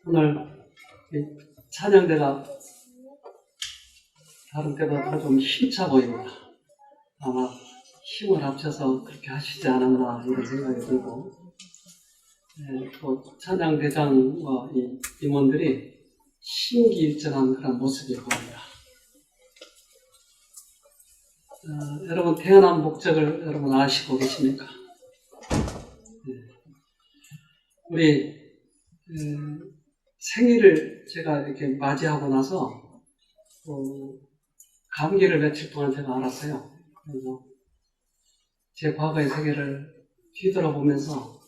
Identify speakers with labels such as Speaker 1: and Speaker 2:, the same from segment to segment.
Speaker 1: 오늘 이 찬양대가 다른 때보다 좀 힘차 보입니다. 아마 힘을 합쳐서 그렇게 하시지 않았나 이런 생각이 들고, 또 찬양대장과 이 임원들이 신기일전한 그런 모습이 보입니다. 여러분 태어난 목적을 여러분 아시고 계십니까? 우리 생일을 제가 이렇게 맞이하고 나서 감기를 며칠 동안 제가 알았어요. 그래서 제 과거의 세계를 뒤돌아보면서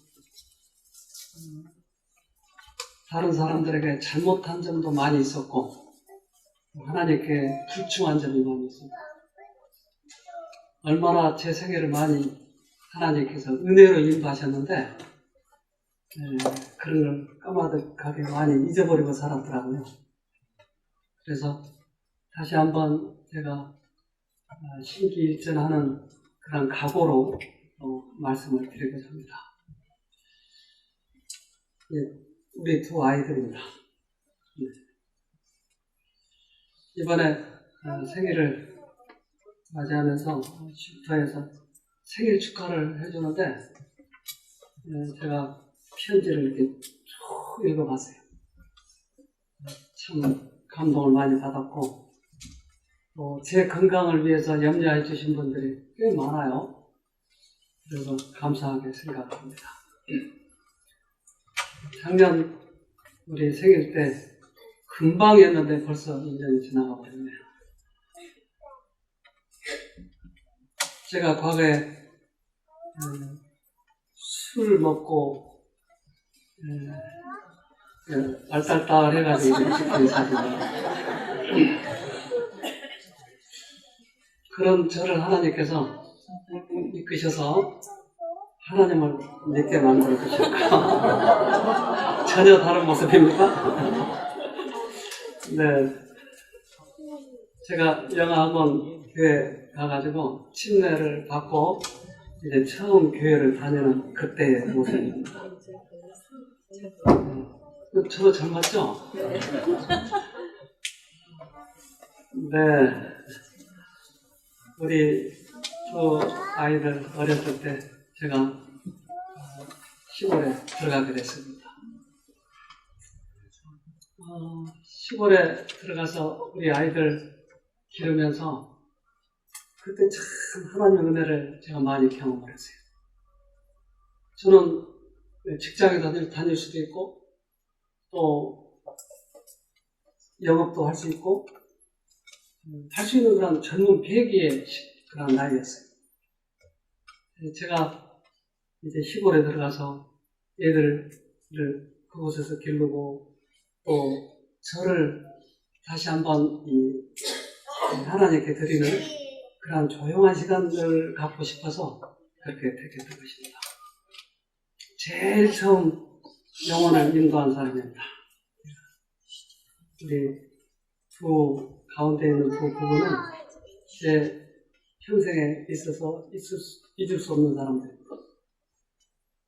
Speaker 1: 다른 사람들에게 잘못한 점도 많이 있었고 하나님께 불충한 점이 많이 있었고 얼마나 제 세계를 많이 하나님께서 은혜로 인도하셨는데 그런 걸 까마득하게 많이 잊어버리고 살았더라고요. 그래서 다시 한번 제가 신기일전하는 그런 각오로 말씀을 드리고자 합니다. 우리 두 아이들입니다. 이번에 생일을 맞이하면서 쉼터에서 생일 축하를 해주는데 제가 편지를 이렇게 쭉 읽어봤어요. 참 감동을 많이 받았고 또 제 건강을 위해서 염려해 주신 분들이 꽤 많아요. 그래서 감사하게 생각합니다. 작년 우리 생일 때 금방이었는데 벌써 1년이 지나가 버렸네요. 제가 과거에 술 먹고 알딸딸 해가지고 찍힌 사진이에요. 그런 저를 하나님께서 이끄셔서 하나님을 믿게 만들어 주셨고 전혀 다른 모습입니다. 네, 제가 영어학원 교회 가가지고 침례를 받고 이제 처음 교회를 다니는 그때의 모습입니다. 저도 젊었죠? 네. 우리 두 아이들 어렸을 때 제가 시골에 들어가게 됐습니다. 시골에 들어가서 우리 아이들 기르면서 그때 참 하나님의 은혜를 제가 많이 경험을 했어요. 저는 직장에 다닐 수도 있고 또 영업도 할 수 있고 할 수 있는 그런 젊은 배기의 그런 나이였어요. 제가 이제 시골에 들어가서 애들을 그곳에서 기르고 또 저를 다시 한번 하나님께 드리는 그런 조용한 시간을 갖고 싶어서 그렇게 택했던 것입니다. 제일 처음 영혼을 인도한 사람입니다. 우리 가운데 있는 두 부부는 제 평생에 있어서 잊을 수 없는 사람들입니다.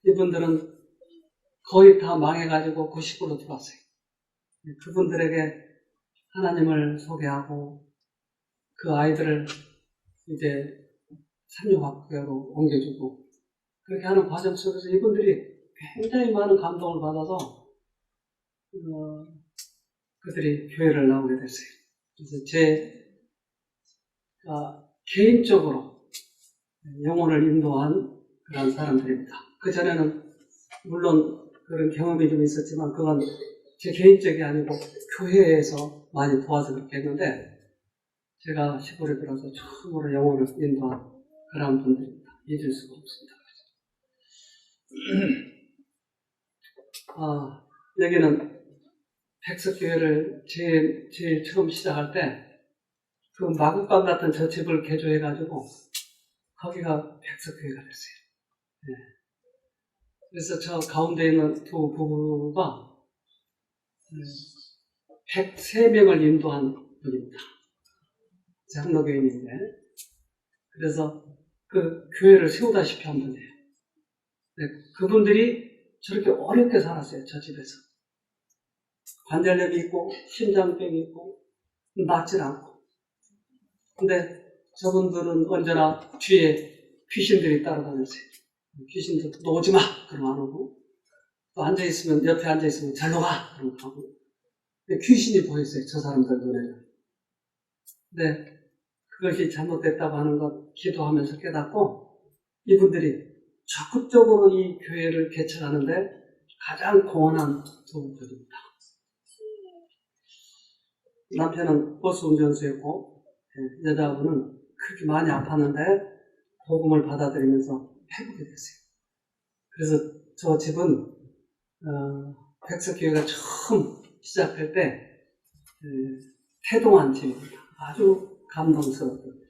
Speaker 1: 이분들은 거의 다 망해가지고 90%로 들어왔어요. 그분들에게 하나님을 소개하고 그 아이들을 이제 삼육학교로 옮겨주고 그렇게 하는 과정 속에서 이분들이 굉장히 많은 감동을 받아서 그들이 교회를 나오게 됐어요. 그래서 제가 개인적으로 영혼을 인도한 그런 사람들입니다. 그전에는 물론 그런 경험이 좀 있었지만 그건 제 개인적이 아니고 교회에서 많이 도와서 그렇게 했는데 제가 시골에 들어서 처음으로 영혼을 인도한 그런 분들입니다. 잊을 수가 없습니다. 여기는 백석교회를 제일 처음 시작할 때 그 마구간 같은 저 집을 개조해가지고 거기가 백석교회가 됐어요. 네. 그래서 저 가운데 있는 두 부부가 103명을 인도한 분입니다. 장로교인인데 그래서 그 교회를 세우다시피 한 분이에요. 네, 그분들이 저렇게 어렵게 살았어요. 저 집에서. 관절염이 있고 심장병이 있고 낫질 않고. 근데 저분들은 언제나 뒤에 귀신들이 따라다녔어요. 귀신들 너 오지 마! 그러면 안 오고, 또 앉아있으면, 옆에 앉아있으면 절로 가! 그러면 가고. 귀신이 보였어요, 저 사람들 눈에는. 근데 그것이 잘못됐다고 하는 것 기도하면서 깨닫고, 이분들이 적극적으로 이 교회를 개척하는데 가장 공헌한 두 분입니다. 남편은 버스 운전수였고, 여자분은 그렇게 많이 아팠는데 복음을 받아들이면서 회복이 됐어요. 그래서 저 집은 백석교회가 처음 시작할 때 태동한 집입니다. 아주 감동스럽거든요.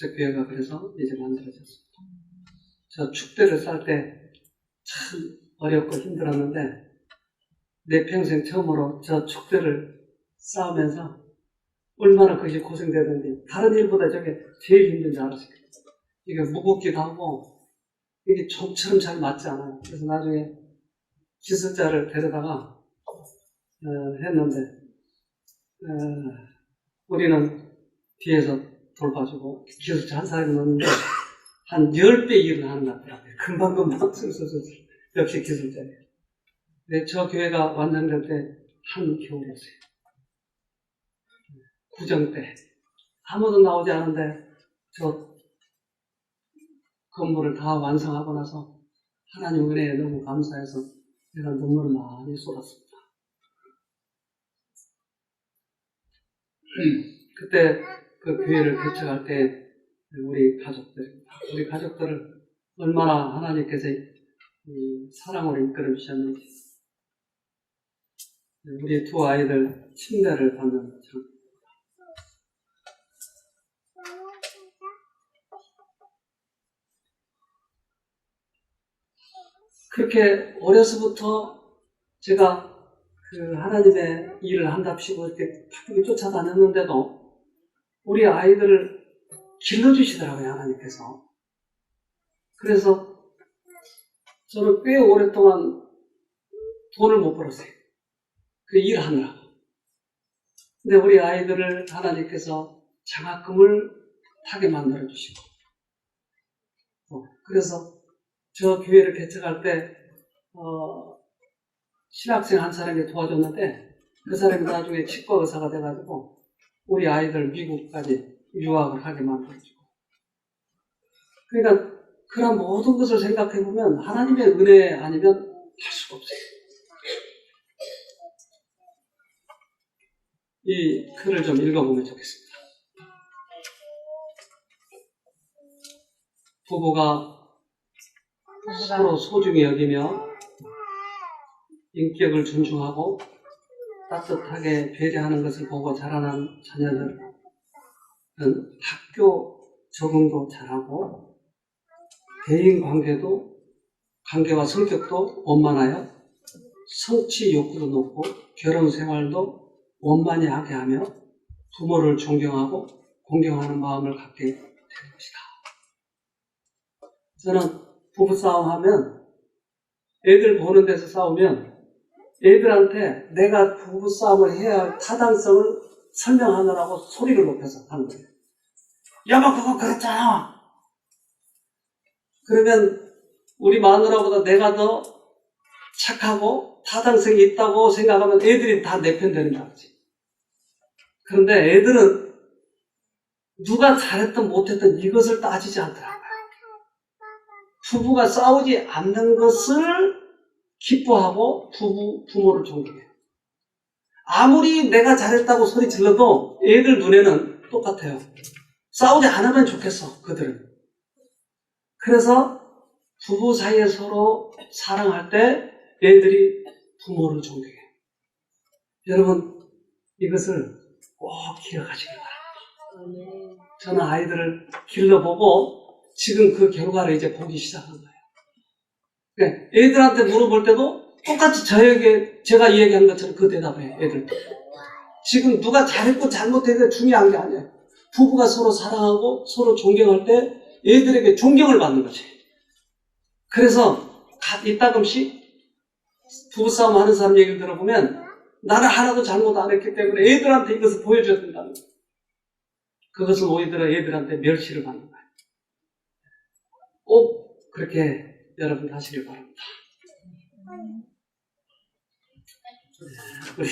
Speaker 1: 백석교회가 그래서 이제 만들어졌습니다. 저 축대를 쌀 때 참 어렵고 힘들었는데 내 평생 처음으로 저 축대를 쌓으면서 얼마나 그것이 고생되던지, 다른 일보다 저게 제일 힘든 줄 알았어요. 이게 무겁기도 하고 이게 좀처럼 잘 맞지 않아요. 그래서 나중에 기술자를 데려다가 했는데 우리는 뒤에서 돌봐주고 기술자 한 사람이 넣는데 한 10배 일을 하는 것 같더라고요. 금방금방 슬슬슬. 역시 기술자예요. 근데 저 교회가 완성될 때 한겨울이었어요. 구정 때 아무도 나오지 않은데 저 건물을 다 완성하고 나서 하나님 은혜에 너무 감사해서 제가 눈물을 많이 쏟았습니다. 그때 그 교회를 개척할 때 우리 가족들을 얼마나 하나님께서 사랑으로 이끌어 주셨는지, 우리 두 아이들 침대를 받는 것처럼 그렇게 어려서부터 제가 그 하나님의 일을 한답시고 이렇게 바쁘게 쫓아다녔는데도 우리 아이들을 길러주시더라고요, 하나님께서. 그래서 저는 꽤 오랫동안 돈을 못 벌었어요. 그 일하느라고. 근데 우리 아이들을 하나님께서 장학금을 타게 만들어주시고, 그래서 저 교회를 개척할 때 신학생 한 사람이 도와줬는데 그 사람이 나중에 치과 의사가 돼가지고 우리 아이들 미국까지 유학을 하게 만들어주고. 그러니까 그런 모든 것을 생각해보면 하나님의 은혜 아니면 할 수가 없어요. 이 글을 좀 읽어보면 좋겠습니다. 부부가 서로 소중히 여기며 인격을 존중하고 따뜻하게 배려하는 것을 보고 자라난 자녀들은 학교 적응도 잘하고 관계와 성격도 원만하여 성취 욕구도 높고 결혼 생활도 원만히 하게 하며 부모를 존경하고 공경하는 마음을 갖게 될 것이다. 저는 부부싸움 하면 애들 보는 데서 싸우면 애들한테 내가 부부싸움을 해야 할 타당성을 설명하느라고 소리를 높여서 하는 거예요. 여보 그거 그랬잖아. 그러면 우리 마누라보다 내가 더 착하고 타당성이 있다고 생각하면 애들이 다 내 편 되는 줄 알지. 그런데 애들은 누가 잘했든 못했든 이것을 따지지 않더라고요. 부부가 싸우지 않는 것을 기뻐하고 부모를 존경해요. 아무리 내가 잘했다고 소리 질러도 애들 눈에는 똑같아요. 싸우지 않으면 좋겠어, 그들은. 그래서 부부 사이에 서로 사랑할 때 애들이 부모를 존경해요. 여러분, 이것을 꼭 기억하시기 바랍니다. 저는 아이들을 길러보고 지금 그 결과를 이제 보기 시작한 거예요. 그러니까 애들한테 물어볼 때도 똑같이 제가 이야기한 것처럼 그 대답을 해요, 애들도. 지금 누가 잘했고 잘못했고 중요한 게 아니에요. 부부가 서로 사랑하고 서로 존경할 때 애들에게 존경을 받는 거지. 그래서 이따금씩 부부싸움 하는 사람 얘기를 들어보면 나는 하나도 잘못 안 했기 때문에 애들한테 이것을 보여줘야 된다는 거예요. 그것은 오히려 애들한테 멸시를 받는 거예요. 꼭 그렇게 여러분 하시길 바랍니다. 우리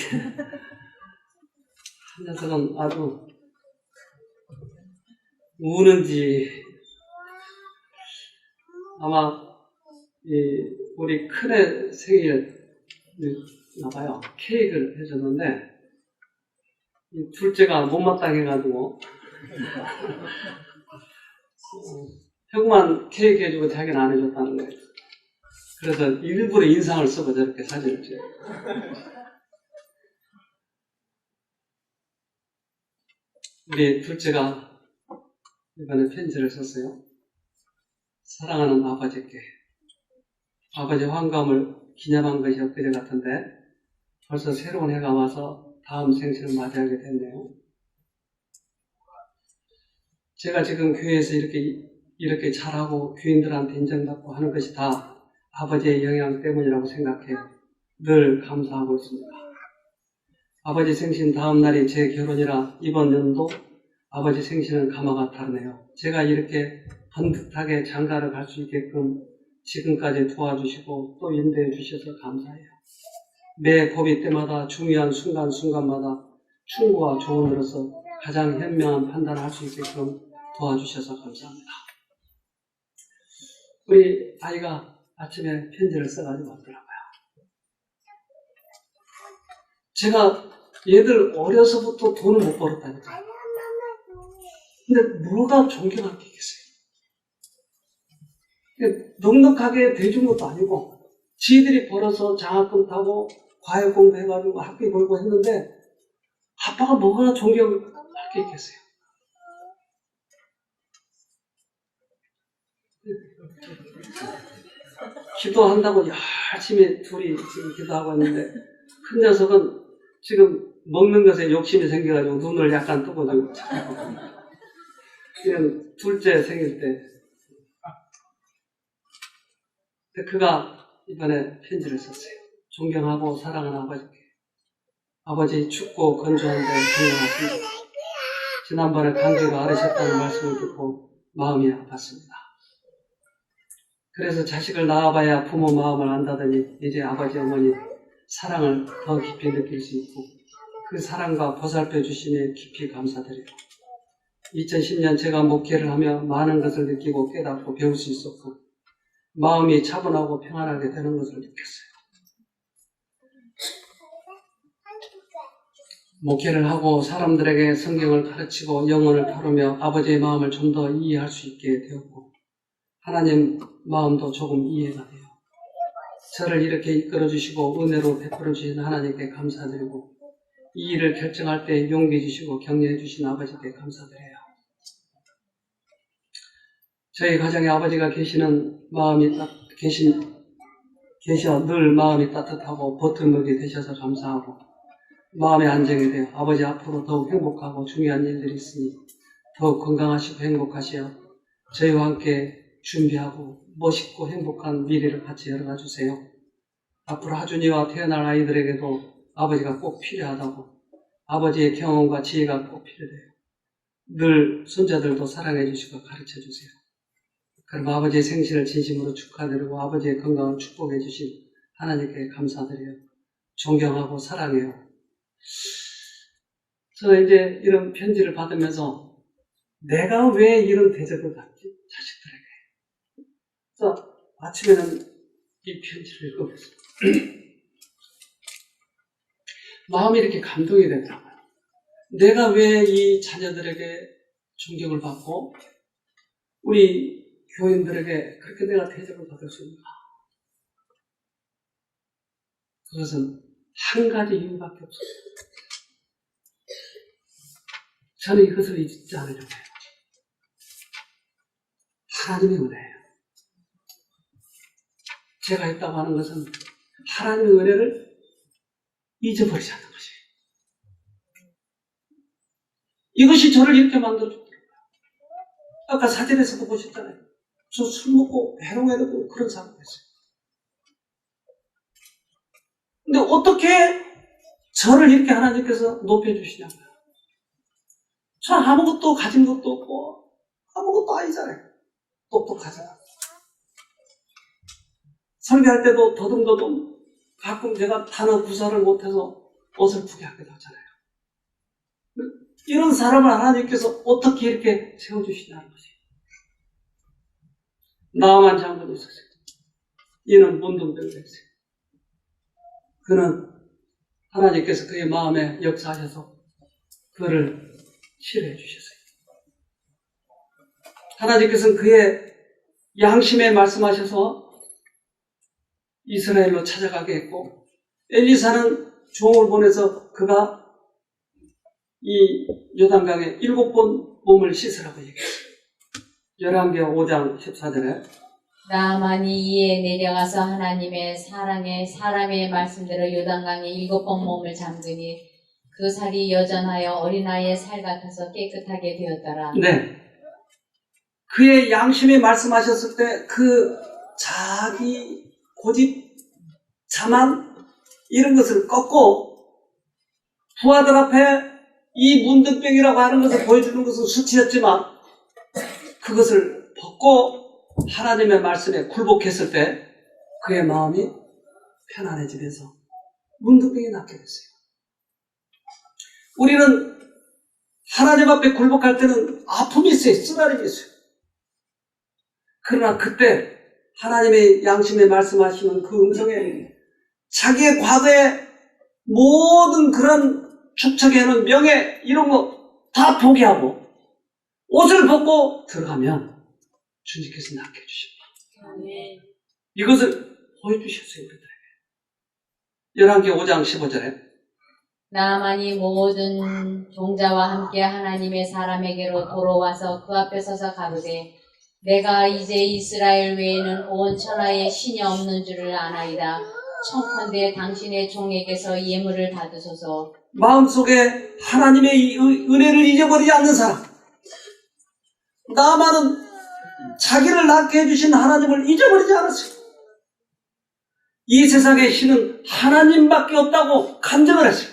Speaker 1: 한 녀석은 아주 우는지 아마 우리 큰애 생일나봐요. 케이크를 해줬는데 둘째가 못마땅해가지고 형만 케이크 해주고 자기는 안 해줬다는 거예요. 그래서 일부러 인상을 쓰고 저렇게 사진을 찍어요. 우리 둘째가 이번에 편지를 썼어요. 사랑하는 아버지께 아버지 환갑을 기념한 것이 엊그제 같은데 벌써 새로운 해가 와서 다음 생신을 맞이하게 됐네요. 제가 지금 교회에서 이렇게 잘하고 교인들한테 인정받고 하는 것이 다 아버지의 영향 때문이라고 생각해 늘 감사하고 있습니다. 아버지 생신 다음 날이 제 결혼이라 이번 연도 아버지 생신은 가마가 다르네요. 제가 이렇게 번듯하게 장가를 갈 수 있게끔 지금까지 도와주시고 또 인도해 주셔서 감사해요. 매 고비 때마다 중요한 순간순간마다 충고와 조언으로서 가장 현명한 판단을 할 수 있게끔 도와주셔서 감사합니다. 우리 아이가 아침에 편지를 써가지고 왔더라고요. 제가 얘들 어려서부터 돈을 못 벌었다니까요. 근데 뭐가 존경할 게 있겠어요? 넉넉하게 대준 것도 아니고 지들이 벌어서 장학금 타고 과외 공부해가지고 학비 벌고 했는데 아빠가 뭐가 존경할 게 있겠어요? 기도한다고 열심히 둘이 지금 기도하고 있는데 큰 녀석은 지금 먹는 것에 욕심이 생겨가지고 눈을 약간 뜨고 지금 그냥 둘째 생일 때 그가 이번에 편지를 썼어요. 존경하고 사랑하는 아버지께 아버지 춥고 건조한데 건강하십니다. 지난번에 감기가 앓으셨다는 말씀을 듣고 마음이 아팠습니다. 그래서 자식을 낳아봐야 부모 마음을 안다더니 이제 아버지 어머니 사랑을 더 깊이 느낄 수 있고 그 사랑과 보살펴 주심에 깊이 감사드려요. 2010년 제가 목회를 하며 많은 것을 느끼고 깨닫고 배울 수 있었고 마음이 차분하고 평안하게 되는 것을 느꼈어요. 목회를 하고 사람들에게 성경을 가르치고 영혼을 다루며 아버지의 마음을 좀 더 이해할 수 있게 되었고 하나님 마음도 조금 이해가 돼요. 저를 이렇게 이끌어주시고 은혜로 베풀어주신 하나님께 감사드리고 이 일을 결정할 때 용기 주시고 격려해 주신 아버지께 감사드려요. 저희 가정에 아버지가 계셔 늘 마음이 따뜻하고 버팀목이 되셔서 감사하고 마음의 안정이 되어 아버지 앞으로 더욱 행복하고 중요한 일들이 있으니 더욱 건강하시고 행복하시어 저희와 함께 준비하고 멋있고 행복한 미래를 같이 열어가 주세요. 앞으로 하준이와 태어날 아이들에게도 아버지가 꼭 필요하다고 아버지의 경험과 지혜가 꼭 필요해요. 늘 손자들도 사랑해 주시고 가르쳐 주세요. 그럼 아버지의 생신을 진심으로 축하드리고 아버지의 건강을 축복해 주신 하나님께 감사드려요. 존경하고 사랑해요. 저는 이제 이런 편지를 받으면서 내가 왜 이런 대접을 받지? 자식들에게. 그래서 아침에는 이 편지를 읽어보세요. 마음이 이렇게 감동이 되더라고요. 내가 왜 이 자녀들에게 존경을 받고 우리 교인들에게 그렇게 내가 대접을 받을 수 있는가? 그것은 한 가지 이유밖에 없어요. 저는 이것을 잊지 않으려고 해요. 하나님의 은혜예요. 제가 했다고 하는 것은 하나님의 은혜를 잊어버리지 않는 것이에요. 이것이 저를 이렇게 만들어줬더라고요. 아까 사진에서도 보셨잖아요. 저 술 먹고 해롱해롱 그런 사람이었어요. 근데 어떻게 저를 이렇게 하나님께서 높여주시냐고요. 저 아무것도 가진 것도 없고 아무것도 아니잖아요. 똑똑하잖아요. 설교할 때도 더듬더듬 가끔 제가 단어 구사를 못해서 어설프게 하기도 하잖아요. 이런 사람을 하나님께서 어떻게 이렇게 세워주시냐는 것이. 나만 장군이 있었어요. 이는 문둥병이었어요. 그는 하나님께서 그의 마음에 역사하셔서 그를 치료해 주셨어요. 하나님께서는 그의 양심에 말씀하셔서 이스라엘로 찾아가게 했고, 엘리사는 종을 보내서 그가 이 요단강에 7번 몸을 씻으라고 얘기했어요. 열왕기하 5장 14절에
Speaker 2: 나만이 이에 내려가서 하나님의 사람의 말씀대로 요단강에 7번 몸을 잠그니 그 살이 여전하여 어린아이의 살 같아서 깨끗하게 되었더라.
Speaker 1: 네. 그의 양심에 말씀하셨을 때 그 자기 고집, 자만 이런 것을 꺾고 부하들 앞에 이 문둥병이라고 하는 것을 보여주는 것은 수치였지만 그것을 벗고 하나님의 말씀에 굴복했을 때 그의 마음이 편안해지면서 문둥병이 낫게 됐어요. 우리는 하나님 앞에 굴복할 때는 아픔이 있어요. 쓰라림이 있어요. 그러나 그때 하나님의 양심에 말씀하시는 그 음성에 자기의 과거의 모든 그런 축적해놓은 명예 이런 거 다 포기하고 옷을 벗고 들어가면 주님께서 낫게 해주십니다. 이것을 보여주셨어요. 우리들에게. 열왕기 5장 15절에
Speaker 2: 나만이 모든 종자와 함께 하나님의 사람에게로 돌아와서 그 앞에 서서 가로되 내가 이제 이스라엘 외에는 온 천하에 신이 없는 줄을 아나이다. 청컨대 당신의 종에게서 예물을 받으소서.
Speaker 1: 마음속에 하나님의 은혜를 잊어버리지 않는 사람, 나만은 자기를 낳게 해주신 하나님을 잊어버리지 않았어요. 이 세상의 신은 하나님밖에 없다고 간증을 했어요.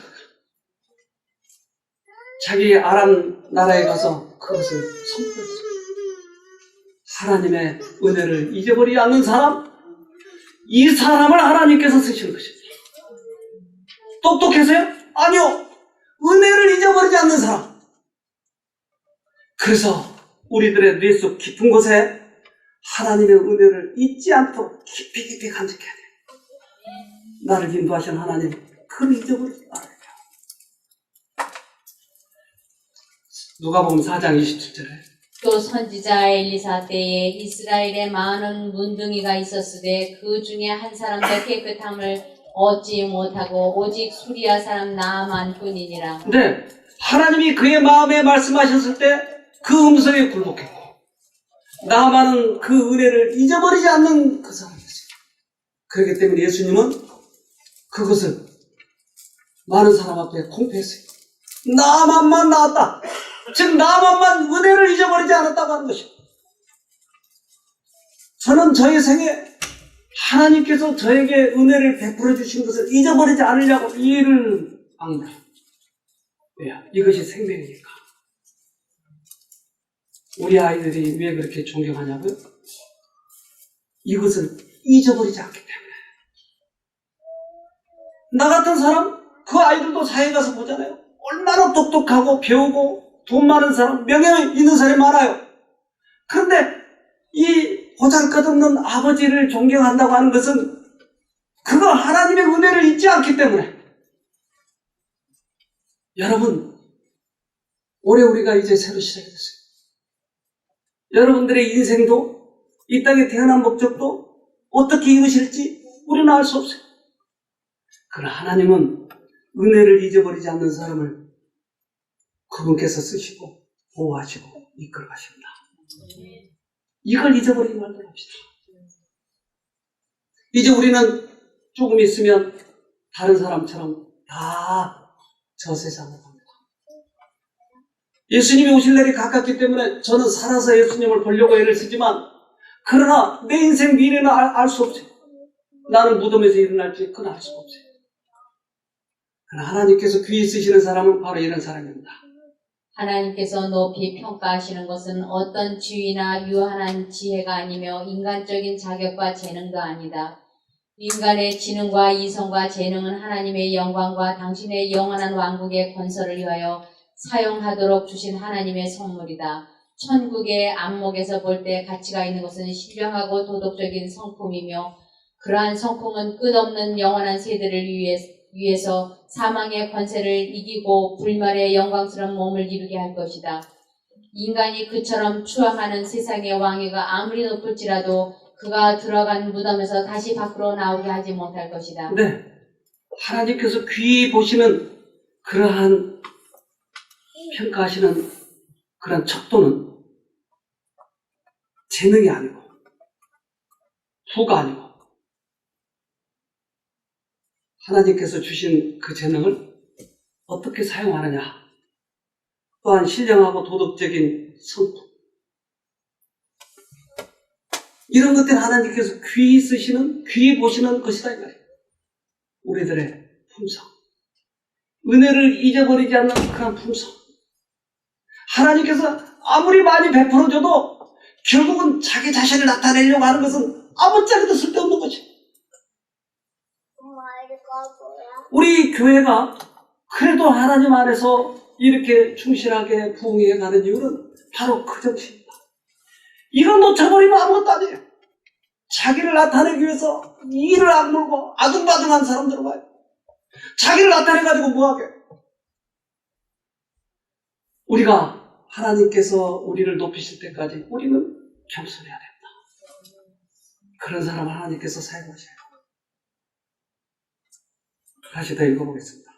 Speaker 1: 자기 아람 나라에 가서 그것을 선포했어요. 하나님의 은혜를 잊어버리지 않는 사람, 이 사람을 하나님께서 쓰시는 것입니다. 똑똑해서요? 아니요. 은혜를 잊어버리지 않는 사람. 그래서 우리들의 뇌 속 깊은 곳에 하나님의 은혜를 잊지 않도록 깊이 간직해야 돼요. 나를 인도하신 하나님, 그걸 잊어버리지 말아야 돼요. 누가복음 4장 27절에
Speaker 2: 또 선지자 엘리사 때에 이스라엘에 많은 문둥이가 있었으되 그 중에 한 사람도 깨끗함을 얻지 못하고 오직 수리아 사람 나아만 뿐이니라.
Speaker 1: 네, 하나님이 그의 마음에 말씀하셨을 때 그 음성에 굴복했고 나아만은 그 은혜를 잊어버리지 않는 그 사람이었어요. 그렇기 때문에 예수님은 그것을 많은 사람 앞에 공표했어요. 나아만만 나았다. 즉 나아만만 은혜를 잊어버리지 않았다고 하는 것입니다. 저는 저의 생에 하나님께서 저에게 은혜를 베풀어 주신 것을 잊어버리지 않으려고 이를 앙다. 왜요? 이것이 생명이니까. 우리 아이들이 왜 그렇게 존경하냐고요? 이것을 잊어버리지 않기 때문에. 나 같은 사람, 그 아이들도 사회 가서 보잖아요. 얼마나 똑똑하고 배우고 돈 많은 사람, 명예 있는 사람이 많아요. 그런데 이 보잘것없는 아버지를 존경한다고 하는 것은 그거 하나님의 은혜를 잊지 않기 때문에. 여러분, 올해 우리가 이제 새로 시작이 됐어요. 여러분들의 인생도 이 땅에 태어난 목적도 어떻게 이루실지 우리는 알 수 없어요. 그러나 하나님은 은혜를 잊어버리지 않는 사람을 그분께서 쓰시고 보호하시고 이끌어 가십니다. 이걸 잊어버리지 말도록 합시다. 이제 우리는 조금 있으면 다른 사람처럼 다 저 세상으로 갑니다. 예수님이 오실 날이 가깝기 때문에 저는 살아서 예수님을 보려고 애를 쓰지만 그러나 내 인생 미래는 알 수 없어요. 나는 무덤에서 일어날지 그건 알 수가 없어요. 하나님께서 귀히 쓰시는 사람은 바로 이런 사람입니다.
Speaker 2: 하나님께서 높이 평가하시는 것은 어떤 지위나 유한한 지혜가 아니며 인간적인 자격과 재능도 아니다. 인간의 지능과 이성과 재능은 하나님의 영광과 당신의 영원한 왕국의 건설을 위하여 사용하도록 주신 하나님의 선물이다. 천국의 안목에서 볼 때 가치가 있는 것은 신령하고 도덕적인 성품이며 그러한 성품은 끝없는 영원한 세대를 위해서 사망의 권세를 이기고 불멸의 영광스러운 몸을 이루게 할 것이다. 인간이 그처럼 추앙하는 세상의 왕위가 아무리 높을지라도 그가 들어간 무덤에서 다시 밖으로 나오게 하지 못할 것이다.
Speaker 1: 네, 하나님께서 귀히 보시는 그러한 평가하시는 그런 척도는 재능이 아니고 부가 아니고 하나님께서 주신 그 재능을 어떻게 사용하느냐, 또한 신령하고 도덕적인 성품, 이런 것들 하나님께서 귀히 쓰시는, 귀히 보시는 것이다 이 말이에요. 우리들의 품성, 은혜를 잊어버리지 않는 그런 품성. 하나님께서 아무리 많이 베풀어줘도 결국은 자기 자신을 나타내려고 하는 것은 아무짝에도 쓸데없는 것이에요. 우리 교회가 그래도 하나님 안에서 이렇게 충실하게 부흥해 가는 이유는 바로 그 정신입니다. 이거 놓쳐버리면 아무것도 아니에요. 자기를 나타내기 위해서 이를 악물고 아둥바둥한 사람들은 와요. 자기를 나타내가지고 뭐하게? 우리가 하나님께서 우리를 높이실 때까지 우리는 겸손해야 됩니다. 그런 사람을 하나님께서 사용하셔요. 다시 더 읽어보겠습니다.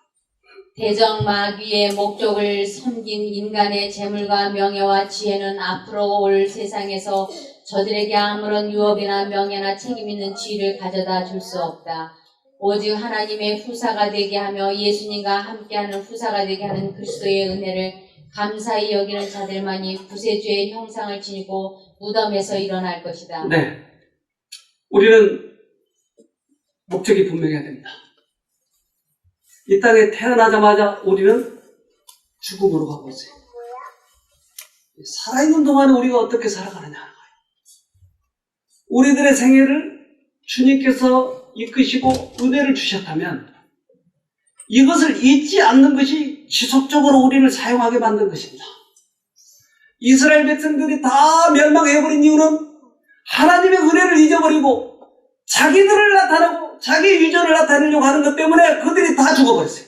Speaker 2: 대적마귀의 목적을 섬긴 인간의 재물과 명예와 지혜는 앞으로 올 세상에서 저들에게 아무런 유업이나 명예나 책임 있는 지위를 가져다 줄 수 없다. 오직 하나님의 후사가 되게 하며 예수님과 함께하는 후사가 되게 하는 그리스도의 은혜를 감사히 여기는 자들만이 구세주의 형상을 지니고 무덤에서 일어날 것이다.
Speaker 1: 네, 우리는 목적이 분명해야 됩니다. 이 땅에 태어나자마자 우리는 죽음으로 가고 있어요. 살아있는 동안에 우리가 어떻게 살아가느냐 하는 거예요. 우리들의 생애를 주님께서 이끄시고 은혜를 주셨다면 이것을 잊지 않는 것이 지속적으로 우리를 사용하게 만든 것입니다. 이스라엘 백성들이 다 멸망해버린 이유는 하나님의 은혜를 잊어버리고 자기들을 나타내고 자기 위전을 나타내려고 하는 것 때문에 그들이 다 죽어버렸어요.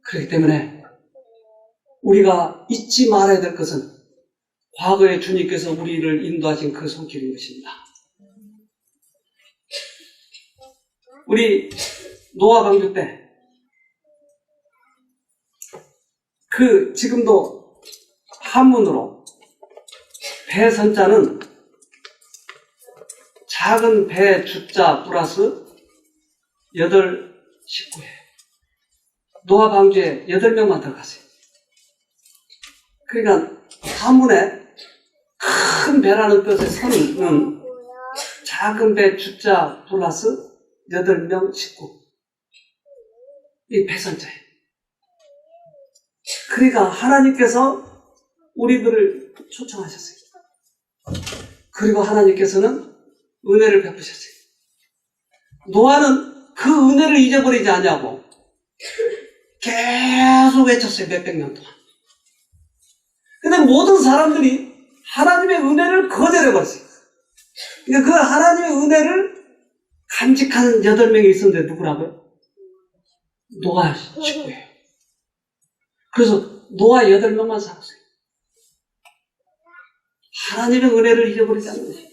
Speaker 1: 그렇기 때문에 우리가 잊지 말아야 될 것은 과거에 주님께서 우리를 인도하신 그 손길인 것입니다. 우리 노아 방주 때 지금도 한문으로 배 선자는 작은 배 주자 플러스 식구예요. 노아 방주에 8명만 들어갔어요. 그러니까 한문에 큰 배라는 뜻의 선은 작은 배 주자 플러스 8명 식구. 이 배선자예요. 그러니까 하나님께서 우리들을 초청하셨어요. 그리고 하나님께서는 은혜를 베푸셨어요. 노아는 그 은혜를 잊어버리지 않냐고 계속 외쳤어요. 몇백 년 동안. 근데 모든 사람들이 하나님의 은혜를 거절해버렸어요. 그러니까 그 하나님의 은혜를 간직하는 8명이 있었는데 누구라고요? 노아 식구예요. 그래서 노아 8명만 살았어요. 하나님의 은혜를 잊어버리지 않는 것이에요.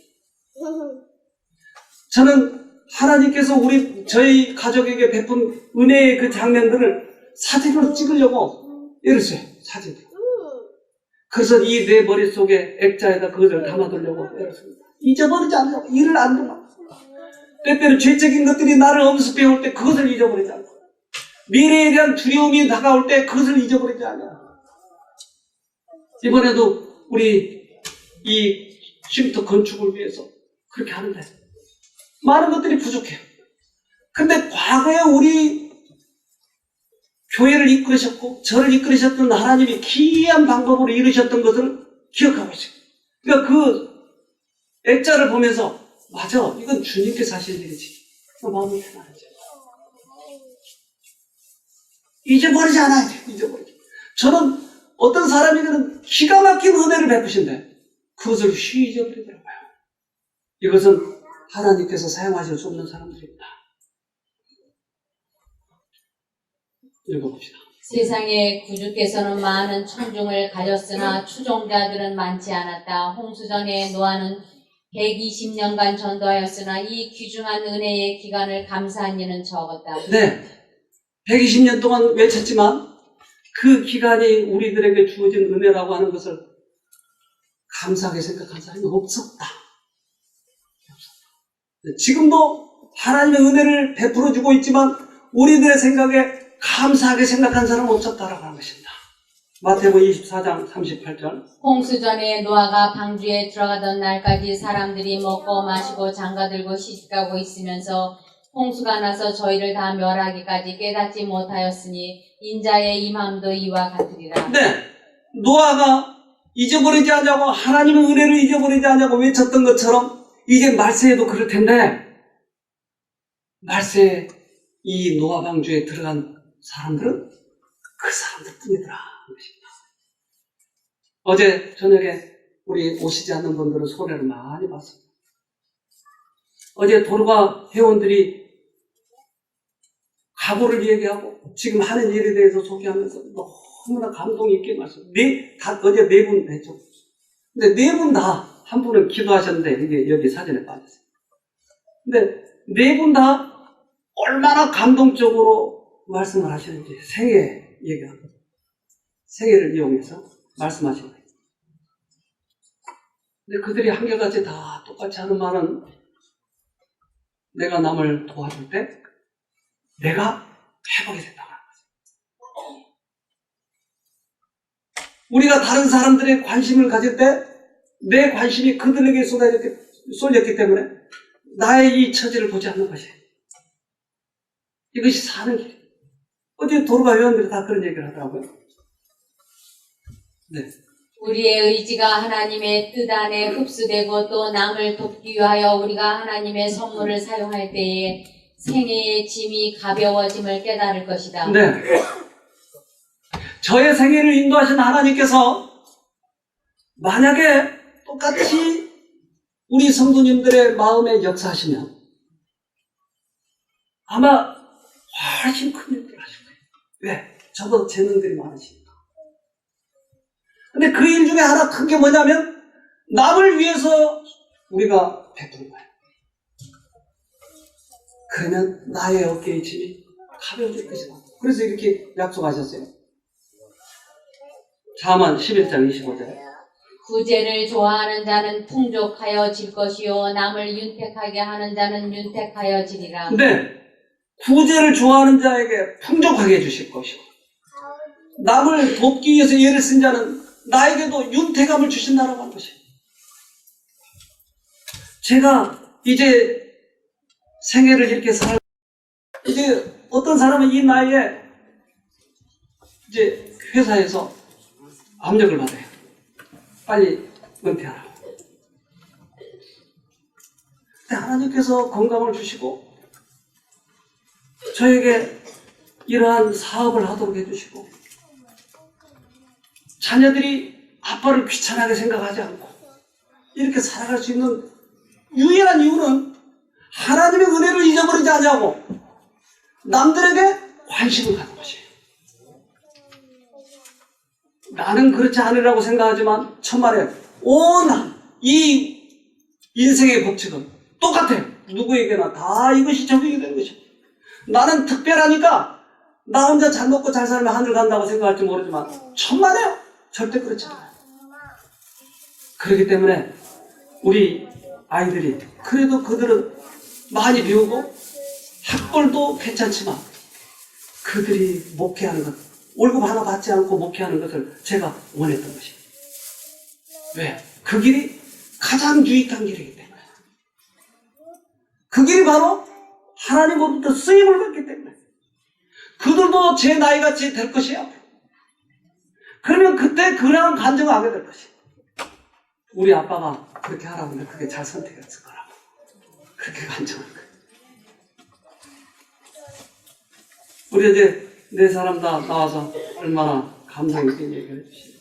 Speaker 1: 저는 하나님께서 저희 가족에게 베푼 은혜의 그 장면들을 사진으로 찍으려고 애랬어요. 사진으로. 그래서 이 내 머릿속에 액자에다 그것을 담아두려고 애랬습니다. 잊어버리지 않으려고. 일을 안 두고. 때때로 죄적인 것들이 나를 엄습해 올 때 그것을 잊어버리지 않고, 미래에 대한 두려움이 다가올 때 그것을 잊어버리지 않아. 이번에도 우리 이 쉼터 건축을 위해서 그렇게 하는데 많은 것들이 부족해요. 근데 과거에 우리 교회를 이끌으셨고 저를 이끌으셨던 하나님이 기이한 방법으로 이루셨던 것을 기억하고 있어요. 그러니까 그 액자를 보면서 맞아, 이건 주님께서 하신 일이지. 마음이 편안하죠. 잊어버리지 않아야 돼. 잊어버리지. 저는 어떤 사람에게는 기가 막힌 은혜를 베푸신데 그것을 쉬 잊어버리더라고요. 이것은 하나님께서 사용하실 수 없는 사람들입니다. 읽어봅시다.
Speaker 2: 세상에 구주께서는 많은 청중을 가졌으나 추종자들은 많지 않았다. 홍수전에 노아는 120년간 전도하였으나 이 귀중한 은혜의 기간을 감사한 이는 적었다.
Speaker 1: 네. 120년 동안 외쳤지만 그 기간이 우리들에게 주어진 은혜라고 하는 것을 감사하게 생각한 사람이 없었다. 지금도 하나님의 은혜를 베풀어주고 있지만 우리들의 생각에 감사하게 생각한 사람은 없었다라고 하는 것입니다. 마태복음 24장 38절.
Speaker 2: 홍수전에 노아가 방주에 들어가던 날까지 사람들이 먹고 마시고 장가들고 시집가고 있으면서 홍수가 나서 저희를 다 멸하기까지 깨닫지 못하였으니 인자의 임함도 이와 같으리라.
Speaker 1: 네, 노아가 잊어버리지 않냐고 하나님의 은혜를 잊어버리지 않냐고 외쳤던 것처럼 이제 말세에도 그럴 텐데 말세에 이 노아 방주에 들어간 사람들은 그 사람들 뿐이더라. 어제 저녁에 우리 오시지 않는 분들은 손해를 많이 봤습니다. 어제 도로가 회원들이 각오를 얘기하고 지금 하는 일에 대해서 소개하면서 너무나 감동 있게 말씀. 어제 네 분 했죠. 근데 네 분 다, 한 분은 기도하셨는데 이게 여기 사진에 빠졌어요. 근데 네 분 다 얼마나 감동적으로 말씀을 하시는지 생애 얘기합니다. 생애를 이용해서 말씀하신 거예요. 근데 그들이 한결같이 다 똑같이 하는 말은 내가 남을 도와줄 때 내가 회복이 된다고 하는 거죠. 우리가 다른 사람들의 관심을 가질 때 내 관심이 그들에게 쏠렸기 때문에 나의 이 처지를 보지 않는 것이에요. 이것이 사는 길이에요. 어제 도로가 회원들이 다 그런 얘기를 하더라고요. 네.
Speaker 2: 우리의 의지가 하나님의 뜻 안에 흡수되고 또 남을 돕기 위하여 우리가 하나님의 선물을 사용할 때에 생애의 짐이 가벼워짐을 깨달을 것이다.
Speaker 1: 네. 저의 생애를 인도하신 하나님께서 만약에 똑같이 우리 성도님들의 마음에 역사하시면 아마 훨씬 큰 일들을 하실 거예요. 왜? 저보다 재능들이 많으시니까. 근데 그 일 중에 하나 큰 게 뭐냐면 남을 위해서 우리가 베푸는 거예요. 그러면 나의 어깨의 짐이 가벼워질 것이다. 그래서 이렇게 약속하셨어요. 잠언 11장 25절.
Speaker 2: 구제를 좋아하는 자는 풍족하여 질 것이요 남을 윤택하게 하는 자는 윤택하여 지리라.
Speaker 1: 근데 구제를 좋아하는 자에게 풍족하게 해주실 것이고 남을 돕기 위해서 예를 쓴 자는 나에게도 윤택함을 주신다라고 하는 것이에요. 제가 이제 생애를 이렇게 이제 어떤 사람은 이 나이에 이제 회사에서 압력을 받아요. 빨리 은퇴하라고. 근데 하나님께서 건강을 주시고 저에게 이러한 사업을 하도록 해주시고 자녀들이 아빠를 귀찮게 생각하지 않고 이렇게 살아갈 수 있는 유일한 이유는 하나님의 은혜를 잊어버리지 않냐고 남들에게 관심을 갖는 것이에요. 나는 그렇지 않으라고 생각하지만 천만에 온 이 인생의 법칙은 똑같아요. 누구에게나 다 이것이 적용이 되는 것이에요. 나는 특별하니까 나 혼자 잘 먹고 잘 살면 하늘 간다고 생각할지 모르지만 천만에요. 절대 그렇지 않아요. 그렇기 때문에 우리 아이들이 그래도 그들은 많이 배우고 학벌도 괜찮지만 그들이 목회하는 것, 월급 하나 받지 않고 목회하는 것을 제가 원했던 것입니다. 왜? 그 길이 가장 유익한 길이기 때문에. 그 길이 바로 하나님으로부터 쓰임을 받기 때문에. 그들도 제 나이같이 될 것이야. 그러면 그때 그런 간증을 하게 될 것이야. 우리 아빠가 그렇게 하라고 하는데 그게 잘 선택했을 거라고. 그렇게 간증할 거야. 우리 이제 네 사람 다 나와서 얼마나 감성 있게 얘기를 해주시죠.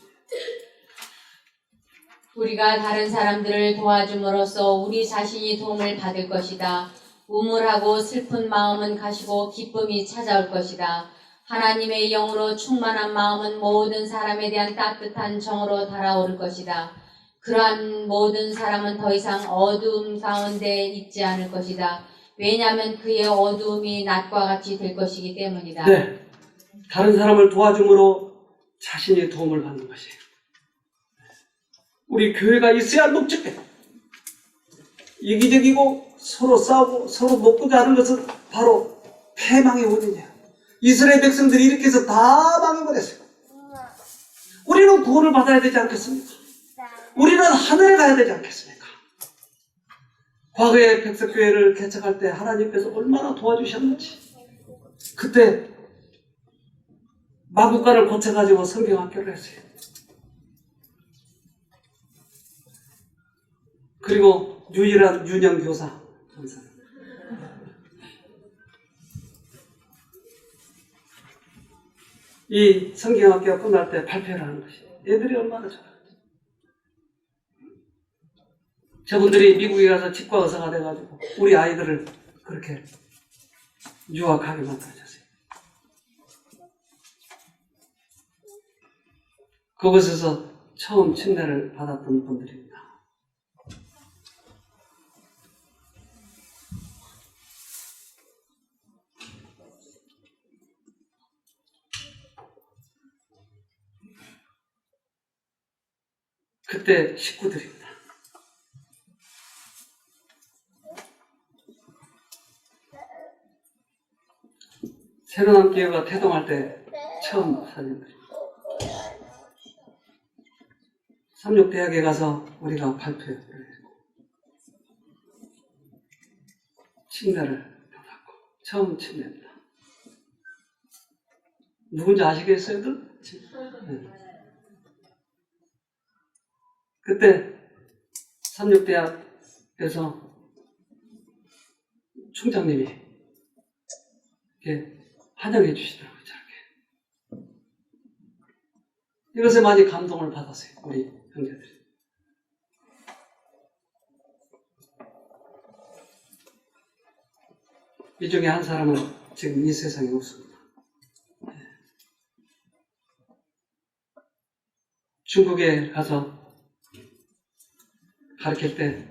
Speaker 2: 우리가 다른 사람들을 도와줌으로써 우리 자신이 도움을 받을 것이다. 우물하고 슬픈 마음은 가시고 기쁨이 찾아올 것이다. 하나님의 영으로 충만한 마음은 모든 사람에 대한 따뜻한 정으로 달아오를 것이다. 그러한 모든 사람은 더 이상 어두움 가운데 있지 않을 것이다. 왜냐하면 그의 어두움이 낮과 같이 될 것이기 때문이다.
Speaker 1: 네, 다른 사람을 도와줌으로 자신이 도움을 받는 것이에요. 우리 교회가 있어야 할 목적이에요. 이기적이고 서로 싸우고 서로 먹고자 하는 것은 바로 패망의 원인이에요. 이스라엘 백성들이 이렇게 해서 다 망해버렸어요. 우리는 구원을 받아야 되지 않겠습니까? 우리는 하늘에 가야 되지 않겠습니까? 과거에 백석교회를 개척할 때 하나님께서 얼마나 도와주셨는지, 그때 마국간을 고쳐가지고 성경학교를 했어요. 그리고 유일한 윤영 교사, 이 성경학교가 끝날 때 발표를 하는 것이 애들이 얼마나 좋아요. 저분들이 미국에 가서 치과 의사가 돼가지고 우리 아이들을 그렇게 유학하게 만들어줬어요. 그곳에서 처음 침례를 받았던 분들입니다. 그때 식구들입니다. 새로운 기회가 태동할 때 처음 사진들입니다. 삼육대학에 가서 우리가 발표를 했고 침례를 받았고 처음 침례입니다. 누군지 아시겠어요? 네. 그때 삼육대학에서 총장님이 이렇게 환영해 주시더라고요. 저렇게. 이것에 많이 감동을 받았어요. 우리 형제들이. 이 중에 한 사람은 지금 이 세상에 없습니다. 중국에 가서 가르칠 때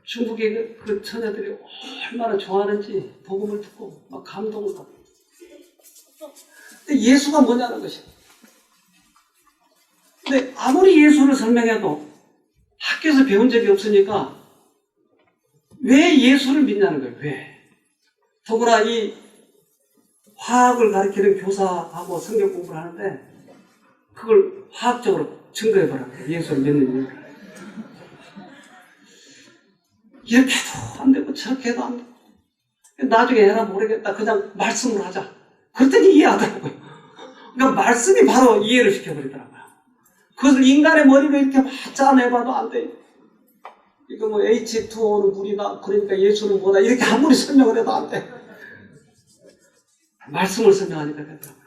Speaker 1: 중국의 그 처녀들이 얼마나 좋아하는지 복음을 듣고 막 감동을 받고. 근데 예수가 뭐냐는 것이에요. 근데 아무리 예수를 설명해도 학교에서 배운 적이 없으니까 왜 예수를 믿냐는 거예요. 왜? 더구나 이 화학을 가르치는 교사하고 성경 공부를 하는데 그걸 화학적으로 증거해보라고 예수를 믿는 이유를. 이렇게 해도 안 되고 저렇게 해도 안 되고 나중에 해라 모르겠다 그냥 말씀을 하자 그랬더니 이해하더라고요. 그러니까 말씀이 바로 이해를 시켜버리더라고요. 그것을 인간의 머리로 이렇게 막 짜내봐도 안 돼요. 이거 뭐 H2O는 물이다 그러니까 예수는 뭐다 이렇게 아무리 설명을 해도 안 돼. 말씀을 설명하니까 되더라고요.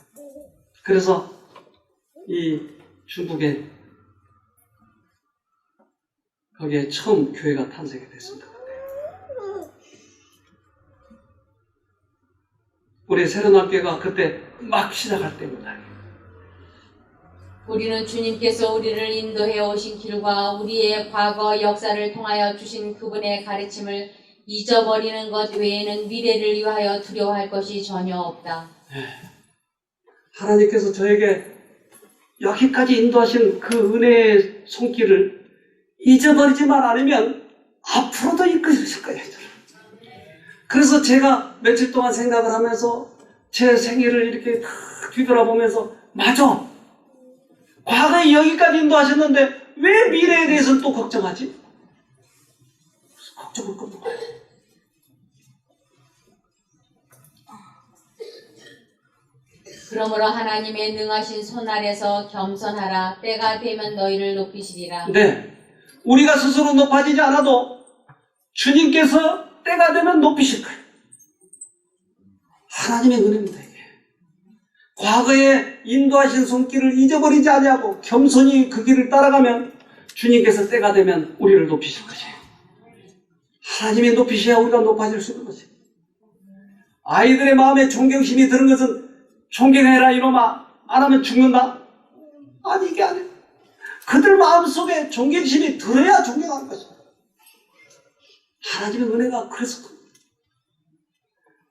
Speaker 1: 그래서 이 중국에 거기에 처음 교회가 탄생이 됐습니다. 우리 새로운학교가 그때 막 시작할 때입니다.
Speaker 2: 우리는 주님께서 우리를 인도해 오신 길과 우리의 과거 역사를 통하여 주신 그분의 가르침을 잊어버리는 것 외에는 미래를 위하여 두려워할 것이 전혀 없다.
Speaker 1: 하나님께서 저에게 여기까지 인도하신 그 은혜의 손길을 잊어버리지만 않으면 앞으로도 이끌으실 거예요. 그래서 제가 며칠 동안 생각을 하면서 제 생일을 이렇게 다 뒤돌아보면서 맞아! 과거에 여기까지 인도하셨는데 왜 미래에 대해서는 또 걱정하지? 걱정을 끊는 거예요.
Speaker 2: 그러므로 하나님의 능하신 손 아래서 겸손하라. 때가 되면 너희를 높이시리라.
Speaker 1: 네, 우리가 스스로 높아지지 않아도 주님께서 때가 되면 높이실 거예요. 하나님의 은혜입니다. 이게. 과거에 인도하신 손길을 잊어버리지 아니하고 겸손히 그 길을 따라가면 주님께서 때가 되면 우리를 높이실 것이에요. 하나님이 높이셔야 우리가 높아질 수 있는 것이에요. 아이들의 마음에 존경심이 드는 것은 존경해라 이놈아, 안 하면 죽는다? 아니, 이게 아니에요. 그들 마음속에 존경심이 들어야 존경하는 것입니다. 하나님의 은혜가 그래서 큽니다.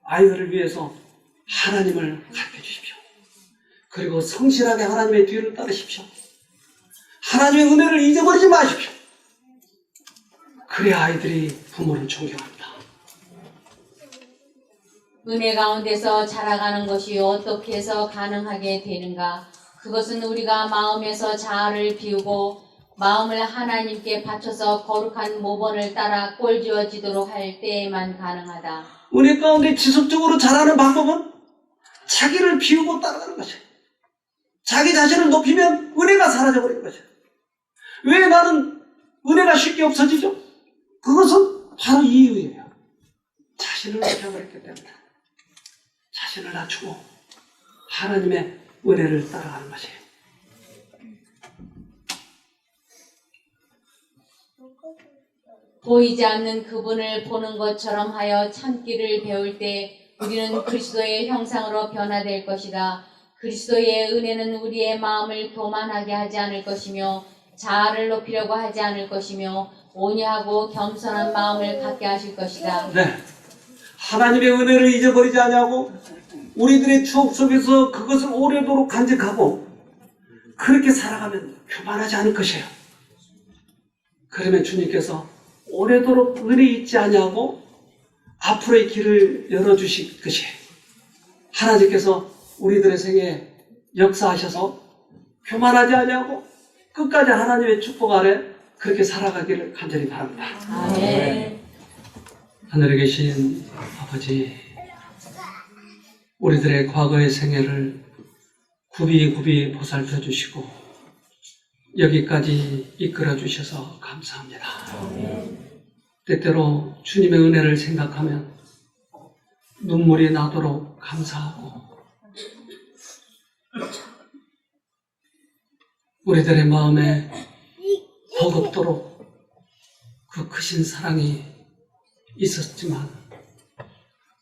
Speaker 1: 아이들을 위해서 하나님을 가르쳐 주십시오. 그리고 성실하게 하나님의 뒤를 따르십시오. 하나님의 은혜를 잊어버리지 마십시오. 그래야 아이들이 부모를 존경합니다.
Speaker 2: 은혜 가운데서 자라가는 것이 어떻게 해서 가능하게 되는가? 그것은 우리가 마음에서 자아를 비우고 마음을 하나님께 바쳐서 거룩한 모본을 따라 꼴지어지도록 할 때에만 가능하다.
Speaker 1: 은혜 가운데 지속적으로 자라는 방법은 자기를 비우고 따라가는 것이에요. 자기 자신을 높이면 은혜가 사라져버리는 것이에요. 왜 나는 은혜가 쉽게 없어지죠? 그것은 바로 이 이유예요. 자신을 높여버렸기 때문에. 자신을 낮추고 하나님의 은혜를 따라가는 것이에요.
Speaker 2: 보이지 않는 그분을 보는 것처럼 하여 참기를 배울 때 우리는 그리스도의 형상으로 변화될 것이다. 그리스도의 은혜는 우리의 마음을 교만하게 하지 않을 것이며 자아를 높이려고 하지 않을 것이며 온유하고 겸손한 마음을 갖게 하실 것이다.
Speaker 1: 네, 하나님의 은혜를 잊어버리지 아니하고 우리들의 추억 속에서 그것을 오래도록 간직하고 그렇게 살아가면 교만하지 않을 것이에요. 그러면 주님께서 오래도록 은혜 잊지 아니하고 앞으로의 길을 열어주실 것이에요. 하나님께서 우리들의 생에 역사하셔서 교만하지 아니하고 끝까지 하나님의 축복 아래 그렇게 살아가기를 간절히 바랍니다.
Speaker 2: 아멘.
Speaker 1: 하늘에 계신 아버지, 우리들의 과거의 생애를 굽이굽이 보살펴 주시고 여기까지 이끌어 주셔서 감사합니다. 때때로 주님의 은혜를 생각하면 눈물이 나도록 감사하고 우리들의 마음에 버겁도록 그 크신 사랑이 있었지만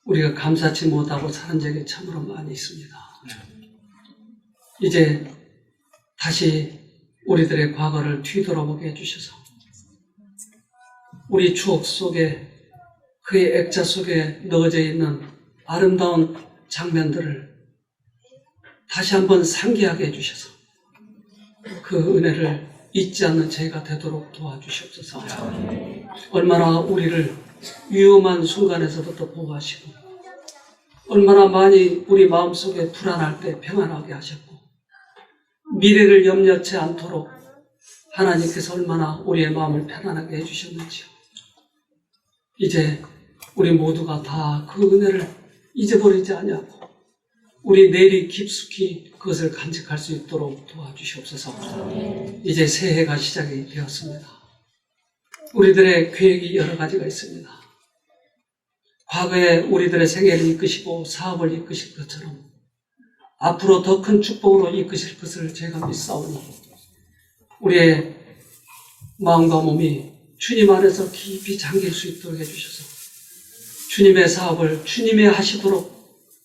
Speaker 1: 우리가 감사치 못하고 사는 적이 참으로 많이 있습니다. 이제 다시 우리들의 과거를 뒤돌아보게 해주셔서 우리 추억 속에 그의 액자 속에 넣어져 있는 아름다운 장면들을 다시 한번 상기하게 해주셔서 그 은혜를 잊지 않는 저희가 되도록 도와주시옵소서. 얼마나 우리를 위험한 순간에서부터 보호하시고 얼마나 많이 우리 마음속에 불안할 때 평안하게 하셨고 미래를 염려치 않도록 하나님께서 얼마나 우리의 마음을 편안하게 해주셨는지요. 이제 우리 모두가 다 그 은혜를 잊어버리지 아니하고 우리 내일이 깊숙이 그것을 간직할 수 있도록 도와주시옵소서. 이제 새해가 시작이 되었습니다. 우리들의 계획이 여러 가지가 있습니다. 과거에 우리들의 생애를 이끄시고 사업을 이끄실 것처럼 앞으로 더 큰 축복으로 이끄실 것을 제가 믿사오니 우리의 마음과 몸이 주님 안에서 깊이 잠길 수 있도록 해주셔서 주님의 사업을 주님이 하시도록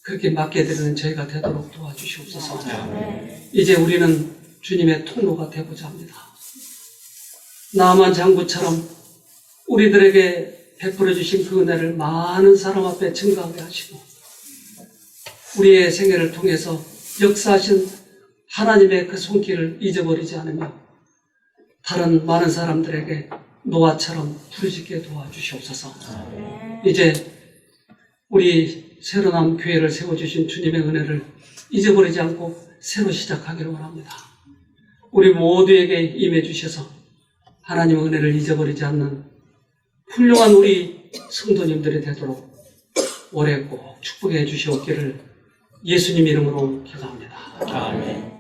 Speaker 1: 그렇게 맡겨드리는 저희가 되도록 도와주시옵소서. 이제 우리는 주님의 통로가 되고자 합니다. 나만 장구처럼 우리들에게 베풀어 주신 그 은혜를 많은 사람 앞에 증거하게 하시고 우리의 생애를 통해서 역사하신 하나님의 그 손길을 잊어버리지 않으며 다른 많은 사람들에게 노아처럼 부르짖게 도와주시옵소서. 이제 우리 새로남 교회를 세워주신 주님의 은혜를 잊어버리지 않고 새로 시작하기를 원합니다. 우리 모두에게 임해 주셔서 하나님의 은혜를 잊어버리지 않는 훌륭한 우리 성도님들이 되도록 올해 꼭 축복해 주시옵기를 예수님 이름으로 기도합니다.
Speaker 3: 아멘.